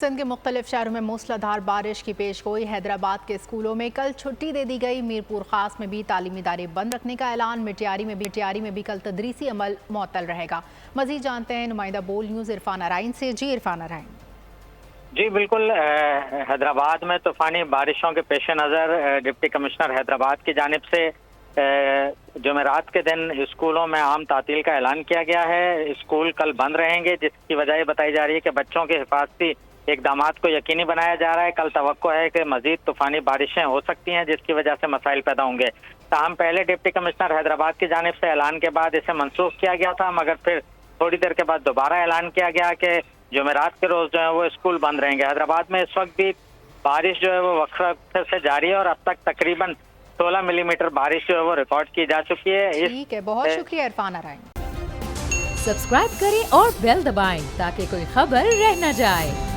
सिंध के मुख्तलिफ शहरों में मूसलाधार बारिश की पेशगोई। हैदराबाद के स्कूलों में कल छुट्टी दे दी गई। मीरपुर खास में भी तालीमी इदारे बंद रखने का ऐलान। मिटियारी में भी कल तदरीसी अमल मुअत्तल रहेगा। मजीद जानते हैं नुमाइंदा बोल न्यूज़ इरफान अराइन से। जी इरफान अराइन। जी बिल्कुल, हैदराबाद में तूफानी बारिशों के पेश नज़र डिप्टी कमिश्नर हैदराबाद की जानिब से जुमेरात के दिन स्कूलों में आम तातील का ऐलान किया गया है। स्कूल कल बंद रहेंगे, जिसकी वजह बताई जा रही है कि बच्चों के हिफाजती इकदामात को यकीनी बनाया जा रहा है। कल तवक्को है कि मजीद तूफानी बारिशें हो सकती हैं, जिसकी वजह से मसाइल पैदा होंगे। ताहम पहले डिप्टी कमिश्नर हैदराबाद की जानिब से ऐलान के बाद इसे मनसूख किया गया था, मगर फिर थोड़ी देर के बाद दोबारा ऐलान किया गया कि जुमेरात के रोज जो है वो स्कूल बंद रहेंगे। हैदराबाद में इस वक्त भी बारिश जो है वो वक्त से जारी है और अब तक तकरीबन 16 मिलीमीटर बारिश जो है वो रिकॉर्ड की जा चुकी है। ठीक है, बहुत शुक्रिया इरफान अराइन। सब्सक्राइब करें और बेल दबाएं ताकि कोई खबर रह न जाए।